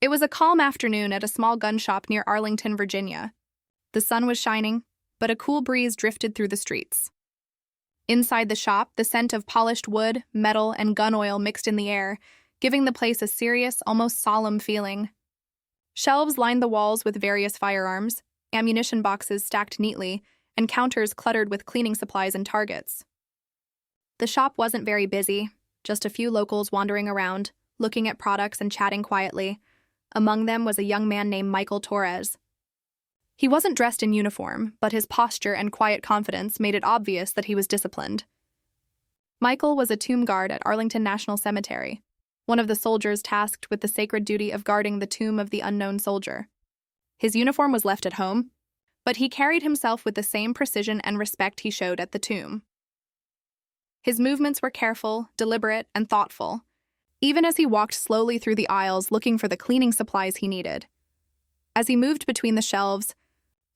It was a calm afternoon at a small gun shop near Arlington, Virginia. The sun was shining, but a cool breeze drifted through the streets. Inside the shop, the scent of polished wood, metal, and gun oil mixed in the air, giving the place a serious, almost solemn feeling. Shelves lined the walls with various firearms, ammunition boxes stacked neatly, and counters cluttered with cleaning supplies and targets. The shop wasn't very busy, just a few locals wandering around, looking at products and chatting quietly. Among them was a young man named Michael Torres. He wasn't dressed in uniform, but his posture and quiet confidence made it obvious that he was disciplined. Michael was a tomb guard at Arlington National Cemetery, one of the soldiers tasked with the sacred duty of guarding the tomb of the unknown soldier. His uniform was left at home, but he carried himself with the same precision and respect he showed at the tomb. His movements were careful, deliberate, and thoughtful, even as he walked slowly through the aisles looking for the cleaning supplies he needed. As he moved between the shelves,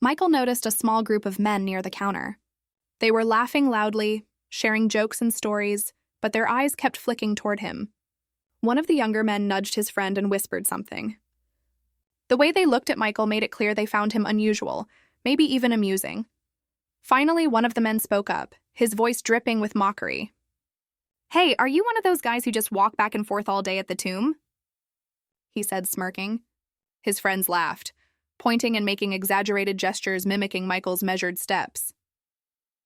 Michael noticed a small group of men near the counter. They were laughing loudly, sharing jokes and stories, but their eyes kept flicking toward him. One of the younger men nudged his friend and whispered something. The way they looked at Michael made it clear they found him unusual, maybe even amusing. Finally, one of the men spoke up, his voice dripping with mockery. "Hey, are you one of those guys who just walk back and forth all day at the tomb?" he said, smirking. His friends laughed, pointing and making exaggerated gestures mimicking Michael's measured steps.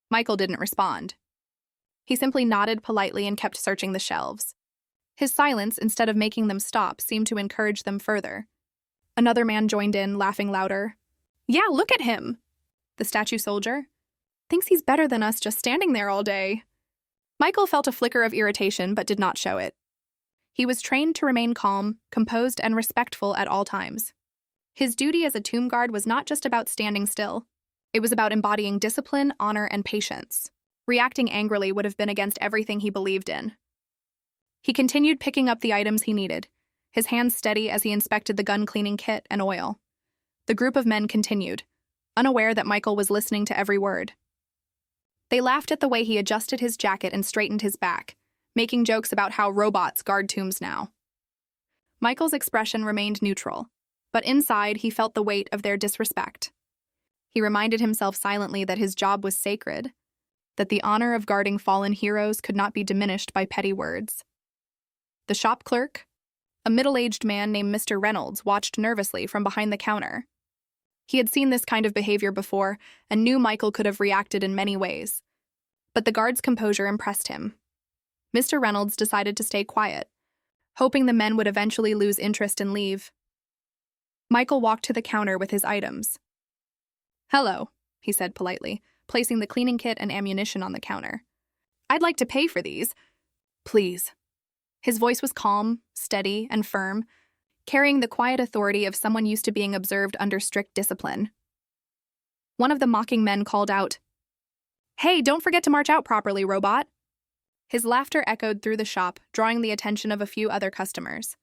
Michael didn't respond. He simply nodded politely and kept searching the shelves. His silence, instead of making them stop, seemed to encourage them further. Another man joined in, laughing louder. "Yeah, look at him!" The statue soldier thinks he's better than us just standing there all day. Michael felt a flicker of irritation but did not show it. He was trained to remain calm, composed, and respectful at all times. His duty as a tomb guard was not just about standing still. It was about embodying discipline, honor, and patience. Reacting angrily would have been against everything he believed in. He continued picking up the items he needed, his hands steady as he inspected the gun cleaning kit and oil. The group of men continued, unaware that Michael was listening to every word. They laughed at the way he adjusted his jacket and straightened his back, making jokes about how robots guard tombs now. Michael's expression remained neutral, but inside he felt the weight of their disrespect. He reminded himself silently that his job was sacred, that the honor of guarding fallen heroes could not be diminished by petty words. The shop clerk, a middle-aged man named Mr. Reynolds, watched nervously from behind the counter. He had seen this kind of behavior before and knew Michael could have reacted in many ways. But the guard's composure impressed him. Mr. Reynolds decided to stay quiet, hoping the men would eventually lose interest and leave. Michael walked to the counter with his items. "Hello," he said politely, placing the cleaning kit and ammunition on the counter. "I'd like to pay for these. Please." His voice was calm, steady, and firm, carrying the quiet authority of someone used to being observed under strict discipline. One of the mocking men called out, "Hey, don't forget to march out properly, robot." His laughter echoed through the shop, drawing the attention of a few other customers.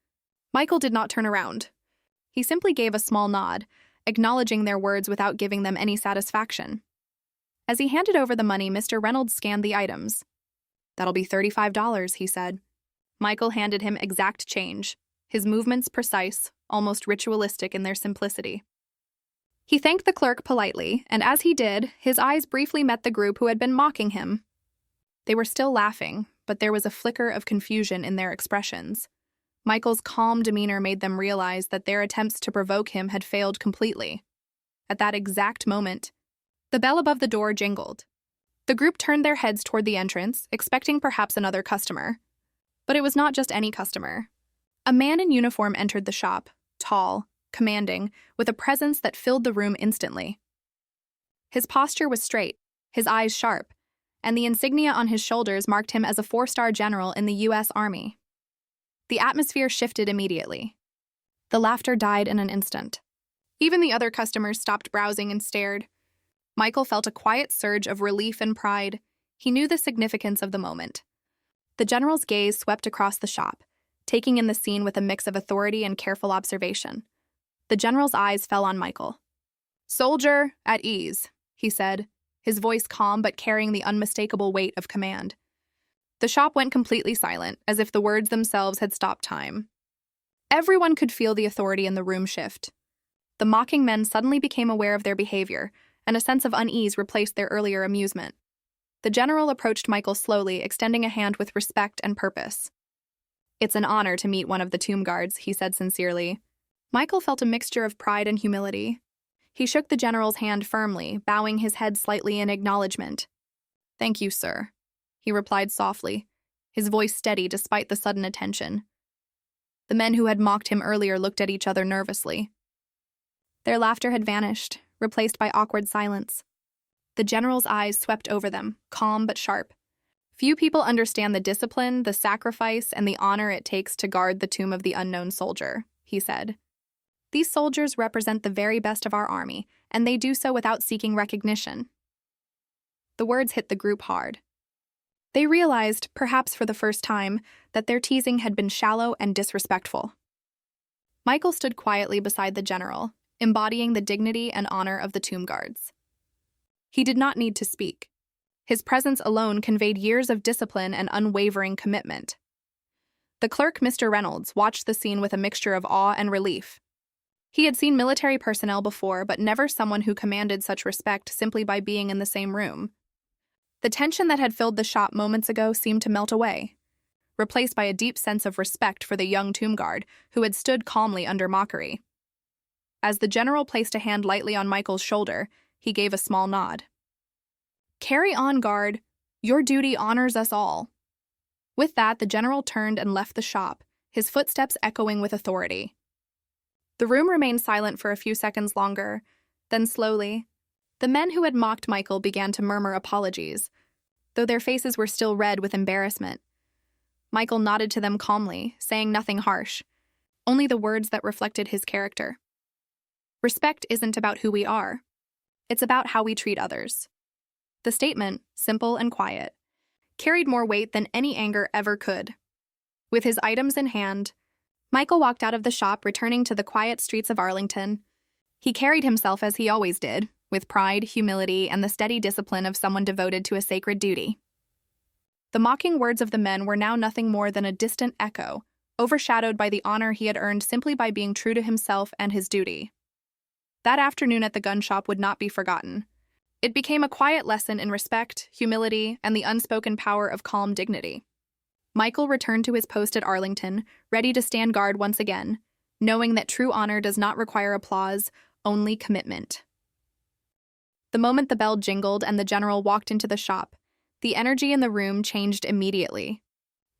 Michael did not turn around. He simply gave a small nod, acknowledging their words without giving them any satisfaction. As he handed over the money, Mr. Reynolds scanned the items. "That'll be $35, he said. Michael handed him exact change, his movements precise, almost ritualistic in their simplicity. He thanked the clerk politely, and as he did, his eyes briefly met the group who had been mocking him. They were still laughing, but there was a flicker of confusion in their expressions. Michael's calm demeanor made them realize that their attempts to provoke him had failed completely. At that exact moment, the bell above the door jingled. The group turned their heads toward the entrance, expecting perhaps another customer. But it was not just any customer. A man in uniform entered the shop, tall, commanding, with a presence that filled the room instantly. His posture was straight, his eyes sharp, and the insignia on his shoulders marked him as a 4-star general in the U.S. Army. The atmosphere shifted immediately. The laughter died in an instant. Even the other customers stopped browsing and stared. Michael felt a quiet surge of relief and pride. He knew the significance of the moment. The general's gaze swept across the shop, taking in the scene with a mix of authority and careful observation. The general's eyes fell on Michael. "Soldier, at ease," he said, his voice calm but carrying the unmistakable weight of command. The shop went completely silent, as if the words themselves had stopped time. Everyone could feel the authority in the room shift. The mocking men suddenly became aware of their behavior, and a sense of unease replaced their earlier amusement. The general approached Michael slowly, extending a hand with respect and purpose. "It's an honor to meet one of the tomb guards," he said sincerely. Michael felt a mixture of pride and humility. He shook the general's hand firmly, bowing his head slightly in acknowledgement. "Thank you, sir," he replied softly, his voice steady despite the sudden attention. The men who had mocked him earlier looked at each other nervously. Their laughter had vanished, replaced by awkward silence. The general's eyes swept over them, calm but sharp. "Few people understand the discipline, the sacrifice, and the honor it takes to guard the tomb of the unknown soldier," he said. "These soldiers represent the very best of our army, and they do so without seeking recognition." The words hit the group hard. They realized, perhaps for the first time, that their teasing had been shallow and disrespectful. Michael stood quietly beside the general, embodying the dignity and honor of the tomb guards. He did not need to speak. His presence alone conveyed years of discipline and unwavering commitment. The clerk, Mr. Reynolds, watched the scene with a mixture of awe and relief. He had seen military personnel before, but never someone who commanded such respect simply by being in the same room. The tension that had filled the shop moments ago seemed to melt away, replaced by a deep sense of respect for the young tomb guard who had stood calmly under mockery. As the general placed a hand lightly on Michael's shoulder, he gave a small nod. "Carry on, guard. Your duty honors us all." With that, the general turned and left the shop, his footsteps echoing with authority. The room remained silent for a few seconds longer. Then slowly, the men who had mocked Michael began to murmur apologies, though their faces were still red with embarrassment. Michael nodded to them calmly, saying nothing harsh, only the words that reflected his character. "Respect isn't about who we are. It's about how we treat others." The statement, simple and quiet, carried more weight than any anger ever could. With his items in hand, Michael walked out of the shop, returning to the quiet streets of Arlington. He carried himself as he always did, with pride, humility, and the steady discipline of someone devoted to a sacred duty. The mocking words of the men were now nothing more than a distant echo, overshadowed by the honor he had earned simply by being true to himself and his duty. That afternoon at the gun shop would not be forgotten. It became a quiet lesson in respect, humility, and the unspoken power of calm dignity. Michael returned to his post at Arlington, ready to stand guard once again, knowing that true honor does not require applause, only commitment. The moment the bell jingled and the general walked into the shop, the energy in the room changed immediately.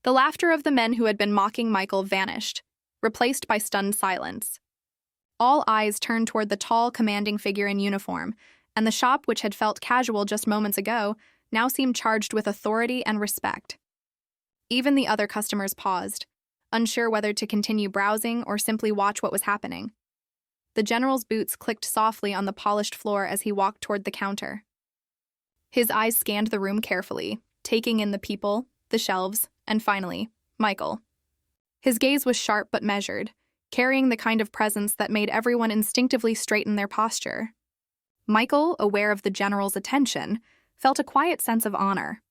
The laughter of the men who had been mocking Michael vanished, replaced by stunned silence. All eyes turned toward the tall, commanding figure in uniform, and the shop, which had felt casual just moments ago, now seemed charged with authority and respect. Even the other customers paused, unsure whether to continue browsing or simply watch what was happening. The general's boots clicked softly on the polished floor as he walked toward the counter. His eyes scanned the room carefully, taking in the people, the shelves, and finally, Michael. His gaze was sharp but measured, carrying the kind of presence that made everyone instinctively straighten their posture. Michael, aware of the general's attention, felt a quiet sense of honor.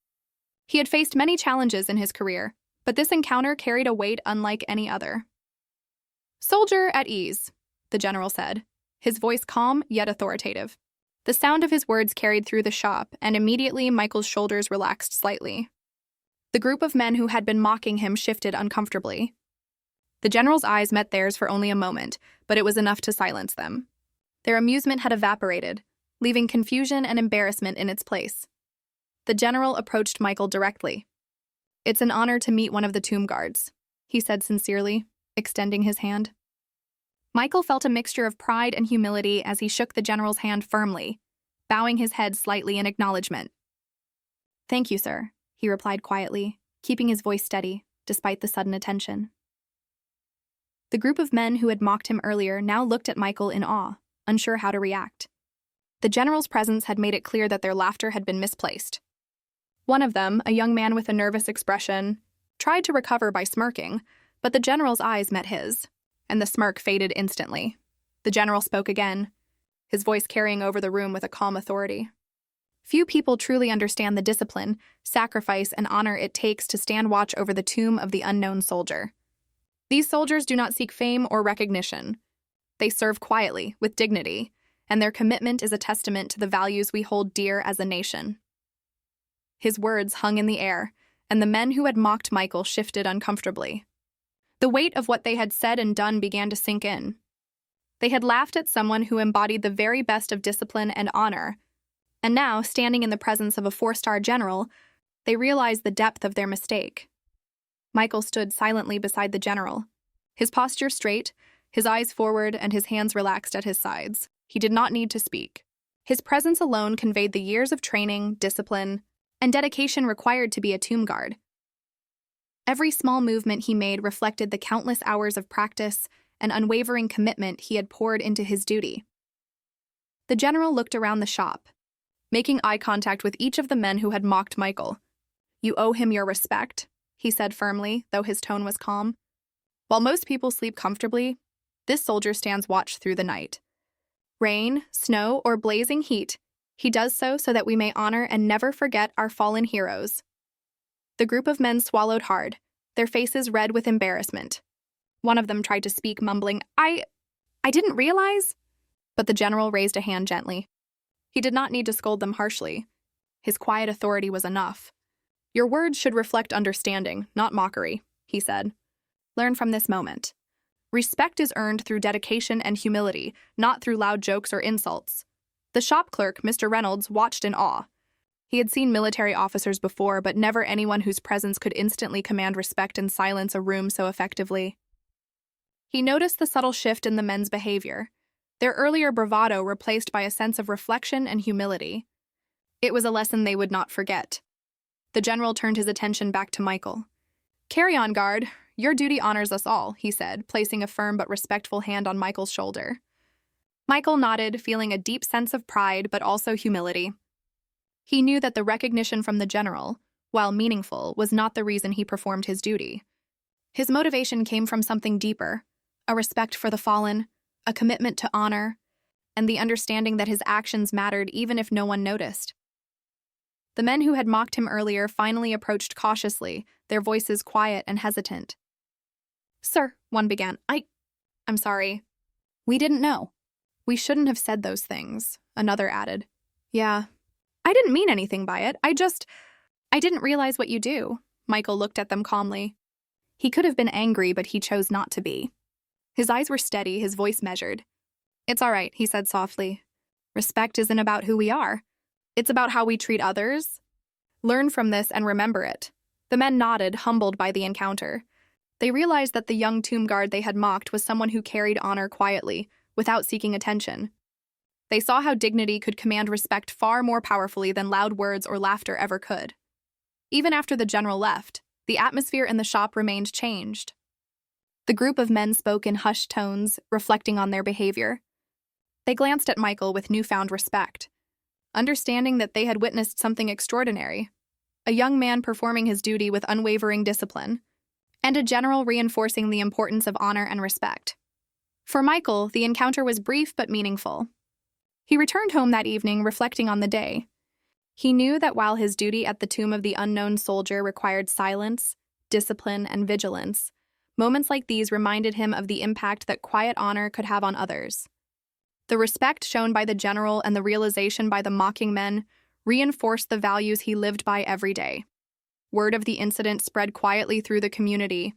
He had faced many challenges in his career, but this encounter carried a weight unlike any other. "Soldier at ease," the general said, his voice calm yet authoritative. The sound of his words carried through the shop, and immediately Michael's shoulders relaxed slightly. The group of men who had been mocking him shifted uncomfortably. The general's eyes met theirs for only a moment, but it was enough to silence them. Their amusement had evaporated, leaving confusion and embarrassment in its place. The general approached Michael directly. "It's an honor to meet one of the tomb guards," he said sincerely, extending his hand. Michael felt a mixture of pride and humility as he shook the general's hand firmly, bowing his head slightly in acknowledgement. "Thank you, sir," he replied quietly, keeping his voice steady, despite the sudden attention. The group of men who had mocked him earlier now looked at Michael in awe, unsure how to react. The general's presence had made it clear that their laughter had been misplaced. One of them, a young man with a nervous expression, tried to recover by smirking, but the general's eyes met his, and the smirk faded instantly. The general spoke again, his voice carrying over the room with a calm authority. "Few people truly understand the discipline, sacrifice, and honor it takes to stand watch over the tomb of the unknown soldier. These soldiers do not seek fame or recognition. They serve quietly, with dignity, and their commitment is a testament to the values we hold dear as a nation. His words hung in the air, and the men who had mocked Michael shifted uncomfortably. The weight of what they had said and done began to sink in. They had laughed at someone who embodied the very best of discipline and honor, and now, standing in the presence of a 4-star general, they realized the depth of their mistake. Michael stood silently beside the general, his posture straight, his eyes forward, and his hands relaxed at his sides. He did not need to speak. His presence alone conveyed the years of training, discipline, and dedication required to be a tomb guard. Every small movement he made reflected the countless hours of practice and unwavering commitment he had poured into his duty. The general looked around the shop, making eye contact with each of the men who had mocked Michael. "You owe him your respect," he said firmly, though his tone was calm. "While most people sleep comfortably, this soldier stands watch through the night. Rain, snow, or blazing heat, he does so that we may honor and never forget our fallen heroes." The group of men swallowed hard, their faces red with embarrassment. One of them tried to speak, mumbling, I didn't realize." But the general raised a hand gently. He did not need to scold them harshly. His quiet authority was enough. "Your words should reflect understanding, not mockery," he said. "Learn from this moment. Respect is earned through dedication and humility, not through loud jokes or insults." The shop clerk, Mr. Reynolds, watched in awe. He had seen military officers before, but never anyone whose presence could instantly command respect and silence a room so effectively. He noticed the subtle shift in the men's behavior, their earlier bravado replaced by a sense of reflection and humility. It was a lesson they would not forget. The general turned his attention back to Michael. "Carry on, guard. Your duty honors us all," he said, placing a firm but respectful hand on Michael's shoulder. Michael nodded, feeling a deep sense of pride but also humility. He knew that the recognition from the general, while meaningful, was not the reason he performed his duty. His motivation came from something deeper, a respect for the fallen, a commitment to honor, and the understanding that his actions mattered even if no one noticed. The men who had mocked him earlier finally approached cautiously, their voices quiet and hesitant. "Sir," one began, I'm sorry. We didn't know. We shouldn't have said those things," another added. "Yeah. I didn't mean anything by it. I didn't realize what you do." Michael looked at them calmly. He could have been angry, but he chose not to be. His eyes were steady, his voice measured. "It's all right," he said softly. "Respect isn't about who we are. It's about how we treat others. Learn from this and remember it." The men nodded, humbled by the encounter. They realized that the young tomb guard they had mocked was someone who carried honor quietly, without seeking attention. They saw how dignity could command respect far more powerfully than loud words or laughter ever could. Even after the general left, the atmosphere in the shop remained changed. The group of men spoke in hushed tones, reflecting on their behavior. They glanced at Michael with newfound respect, understanding that they had witnessed something extraordinary, a young man performing his duty with unwavering discipline, and a general reinforcing the importance of honor and respect. For Michael, the encounter was brief but meaningful. He returned home that evening, reflecting on the day. He knew that while his duty at the tomb of the unknown soldier required silence, discipline, and vigilance, moments like these reminded him of the impact that quiet honor could have on others. The respect shown by the general and the realization by the mocking men reinforced the values he lived by every day. Word of the incident spread quietly through the community.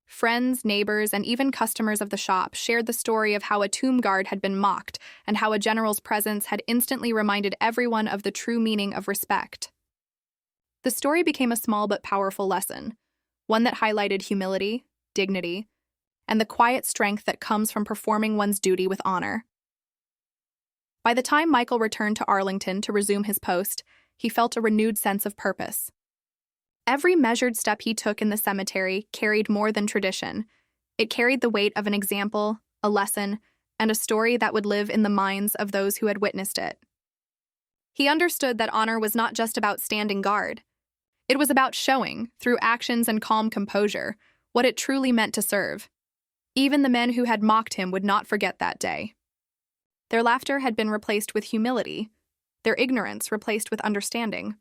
Friends, neighbors, and even customers of the shop shared the story of how a tomb guard had been mocked and how a general's presence had instantly reminded everyone of the true meaning of respect. The story became a small but powerful lesson, one that highlighted humility, dignity, and the quiet strength that comes from performing one's duty with honor. By the time Michael returned to Arlington to resume his post, he felt a renewed sense of purpose. Every measured step he took in the cemetery carried more than tradition. It carried the weight of an example, a lesson, and a story that would live in the minds of those who had witnessed it. He understood that honor was not just about standing guard. It was about showing, through actions and calm composure, what it truly meant to serve. Even the men who had mocked him would not forget that day. Their laughter had been replaced with humility, their ignorance replaced with understanding.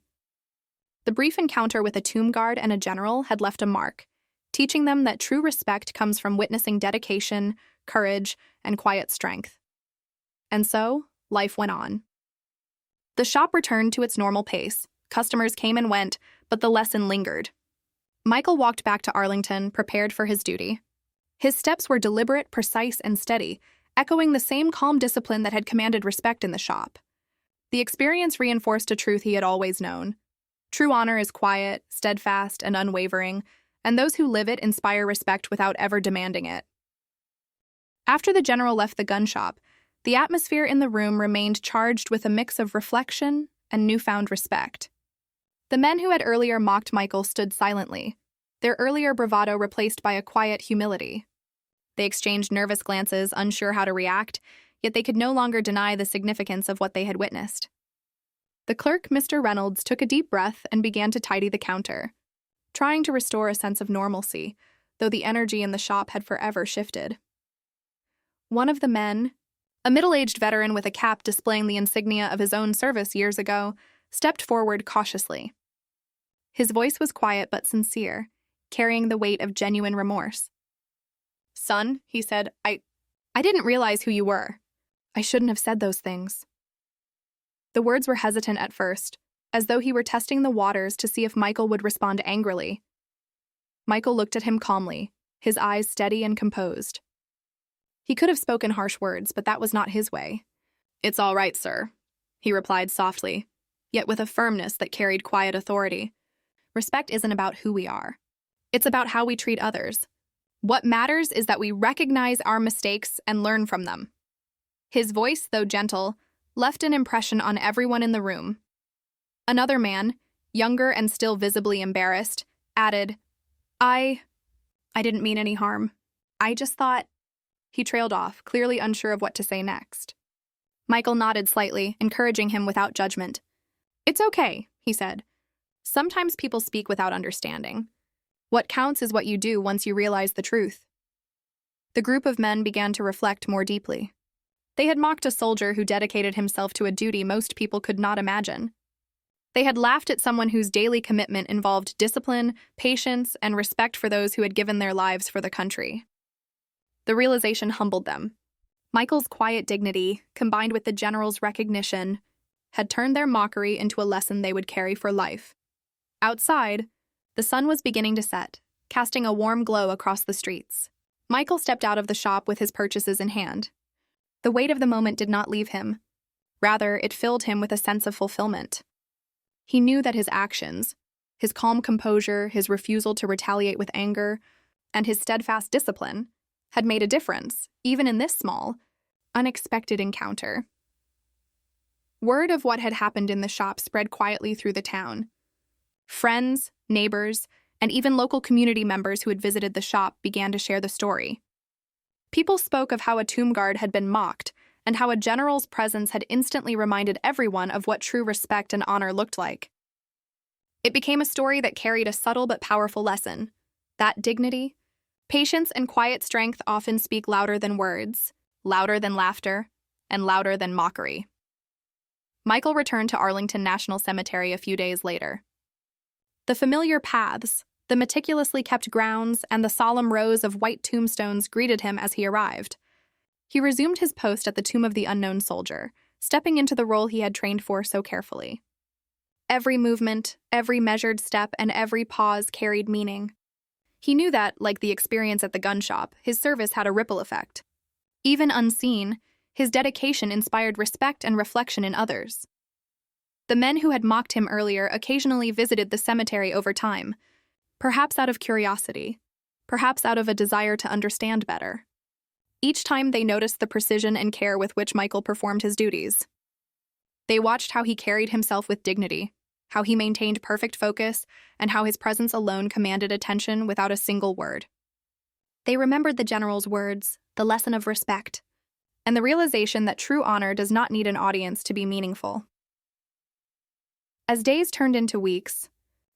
The brief encounter with a tomb guard and a general had left a mark, teaching them that true respect comes from witnessing dedication, courage, and quiet strength. And so, life went on. The shop returned to its normal pace. Customers came and went, but the lesson lingered. Michael walked back to Arlington, prepared for his duty. His steps were deliberate, precise, and steady, echoing the same calm discipline that had commanded respect in the shop. The experience reinforced a truth he had always known. True honor is quiet, steadfast, and unwavering, and those who live it inspire respect without ever demanding it. After the general left the gun shop, the atmosphere in the room remained charged with a mix of reflection and newfound respect. The men who had earlier mocked Michael stood silently, their earlier bravado replaced by a quiet humility. They exchanged nervous glances, unsure how to react, yet they could no longer deny the significance of what they had witnessed. The clerk, Mr. Reynolds, took a deep breath and began to tidy the counter, trying to restore a sense of normalcy, though the energy in the shop had forever shifted. One of the men, a middle-aged veteran with a cap displaying the insignia of his own service years ago, stepped forward cautiously. His voice was quiet but sincere, carrying the weight of genuine remorse. "Son," he said, I didn't realize who you were. I shouldn't have said those things." The words were hesitant at first, as though he were testing the waters to see if Michael would respond angrily. Michael looked at him calmly, his eyes steady and composed. He could have spoken harsh words, but that was not his way. "It's all right, sir," he replied softly, yet with a firmness that carried quiet authority. "Respect isn't about who we are. It's about how we treat others. What matters is that we recognize our mistakes and learn from them." His voice, though gentle, left an impression on everyone in the room. Another man, younger and still visibly embarrassed, added, I didn't mean any harm. I just thought—" He trailed off, clearly unsure of what to say next. Michael nodded slightly, encouraging him without judgment. "It's okay," he said. "Sometimes people speak without understanding. What counts is what you do once you realize the truth." The group of men began to reflect more deeply. They had mocked a soldier who dedicated himself to a duty most people could not imagine. They had laughed at someone whose daily commitment involved discipline, patience, and respect for those who had given their lives for the country. The realization humbled them. Michael's quiet dignity, combined with the general's recognition, had turned their mockery into a lesson they would carry for life. Outside, the sun was beginning to set, casting a warm glow across the streets. Michael stepped out of the shop with his purchases in hand. The weight of the moment did not leave him. Rather, it filled him with a sense of fulfillment. He knew that his actions, his calm composure, his refusal to retaliate with anger, and his steadfast discipline had made a difference, even in this small, unexpected encounter. Word of what had happened in the shop spread quietly through the town. Friends, neighbors, and even local community members who had visited the shop began to share the story. People spoke of how a tomb guard had been mocked, and how a general's presence had instantly reminded everyone of what true respect and honor looked like. It became a story that carried a subtle but powerful lesson: that dignity, patience, and quiet strength often speak louder than words, louder than laughter, and louder than mockery. Michael returned to Arlington National Cemetery a few days later. The familiar paths, the meticulously kept grounds, and the solemn rows of white tombstones greeted him as he arrived. He resumed his post at the tomb of the unknown soldier, stepping into the role he had trained for so carefully. Every movement, every measured step, and every pause carried meaning. He knew that, like the experience at the gun shop, his service had a ripple effect. Even unseen, his dedication inspired respect and reflection in others. The men who had mocked him earlier occasionally visited the cemetery over time, perhaps out of curiosity, perhaps out of a desire to understand better. Each time they noticed the precision and care with which Michael performed his duties. They watched how he carried himself with dignity, how he maintained perfect focus, and how his presence alone commanded attention without a single word. They remembered the general's words, the lesson of respect, and the realization that true honor does not need an audience to be meaningful. As days turned into weeks,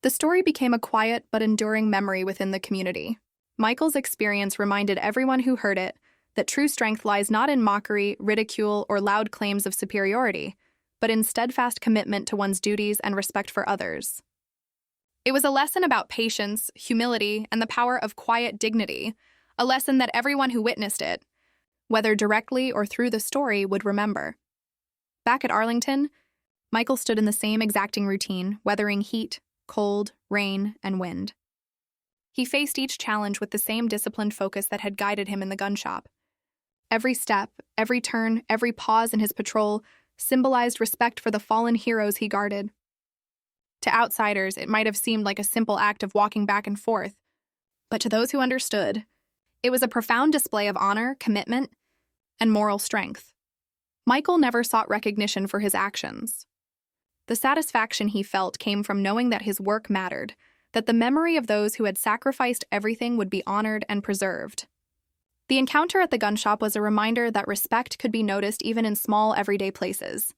the story became a quiet but enduring memory within the community. Michael's experience reminded everyone who heard it that true strength lies not in mockery, ridicule, or loud claims of superiority, but in steadfast commitment to one's duties and respect for others. It was a lesson about patience, humility, and the power of quiet dignity, a lesson that everyone who witnessed it, whether directly or through the story, would remember. Back at Arlington, Michael stood in the same exacting routine, weathering heat, cold, rain, and wind. He faced each challenge with the same disciplined focus that had guided him in the gun shop. Every step, every turn, every pause in his patrol symbolized respect for the fallen heroes he guarded. To outsiders, it might have seemed like a simple act of walking back and forth, but to those who understood, it was a profound display of honor, commitment, and moral strength. Michael never sought recognition for his actions. The satisfaction he felt came from knowing that his work mattered, that the memory of those who had sacrificed everything would be honored and preserved. The encounter at the gun shop was a reminder that respect could be noticed even in small, everyday places.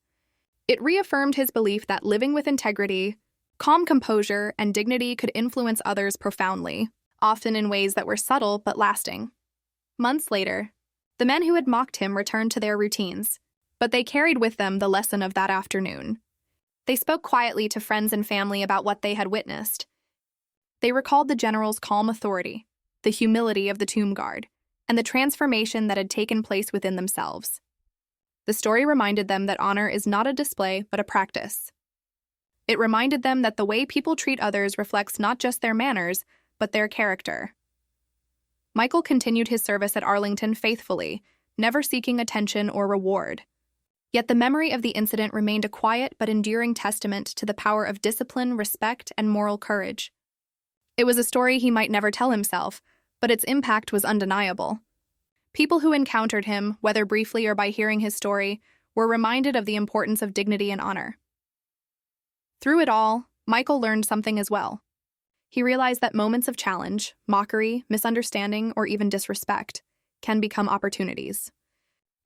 It reaffirmed his belief that living with integrity, calm composure, and dignity could influence others profoundly, often in ways that were subtle but lasting. Months later, the men who had mocked him returned to their routines, but they carried with them the lesson of that afternoon. They spoke quietly to friends and family about what they had witnessed. They recalled the general's calm authority, the humility of the tomb guard, and the transformation that had taken place within themselves. The story reminded them that honor is not a display, but a practice. It reminded them that the way people treat others reflects not just their manners, but their character. Michael continued his service at Arlington faithfully, never seeking attention or reward. Yet the memory of the incident remained a quiet but enduring testament to the power of discipline, respect, and moral courage. It was a story he might never tell himself, but its impact was undeniable. People who encountered him, whether briefly or by hearing his story, were reminded of the importance of dignity and honor. Through it all, Michael learned something as well. He realized that moments of challenge, mockery, misunderstanding, or even disrespect can become opportunities.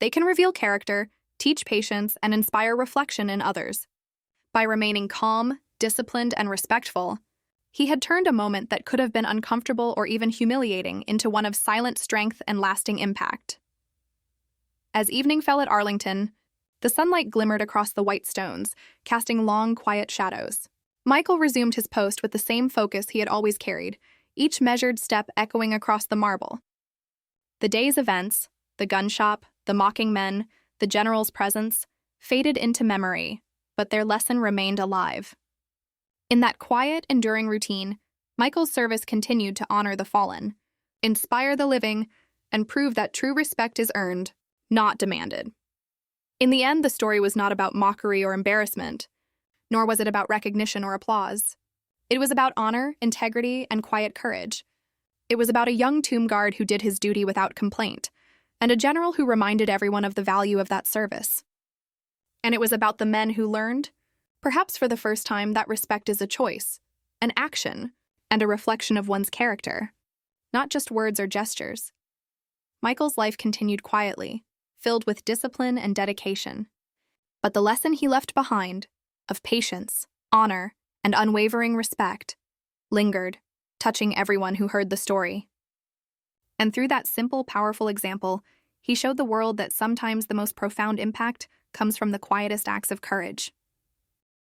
They can reveal character, teach patience, and inspire reflection in others. By remaining calm, disciplined, and respectful, he had turned a moment that could have been uncomfortable or even humiliating into one of silent strength and lasting impact. As evening fell at Arlington, the sunlight glimmered across the white stones, casting long, quiet shadows. Michael resumed his post with the same focus he had always carried, each measured step echoing across the marble. The day's events, the gun shop, the mocking men, the general's presence, faded into memory, but their lesson remained alive. In that quiet, enduring routine, Michael's service continued to honor the fallen, inspire the living, and prove that true respect is earned, not demanded. In the end, the story was not about mockery or embarrassment, nor was it about recognition or applause. It was about honor, integrity, and quiet courage. It was about a young tomb guard who did his duty without complaint, and a general who reminded everyone of the value of that service. And it was about the men who learned, perhaps for the first time, that respect is a choice, an action, and a reflection of one's character, not just words or gestures. Michael's life continued quietly, filled with discipline and dedication. But the lesson he left behind, of patience, honor, and unwavering respect, lingered, touching everyone who heard the story. And through that simple, powerful example, he showed the world that sometimes the most profound impact comes from the quietest acts of courage.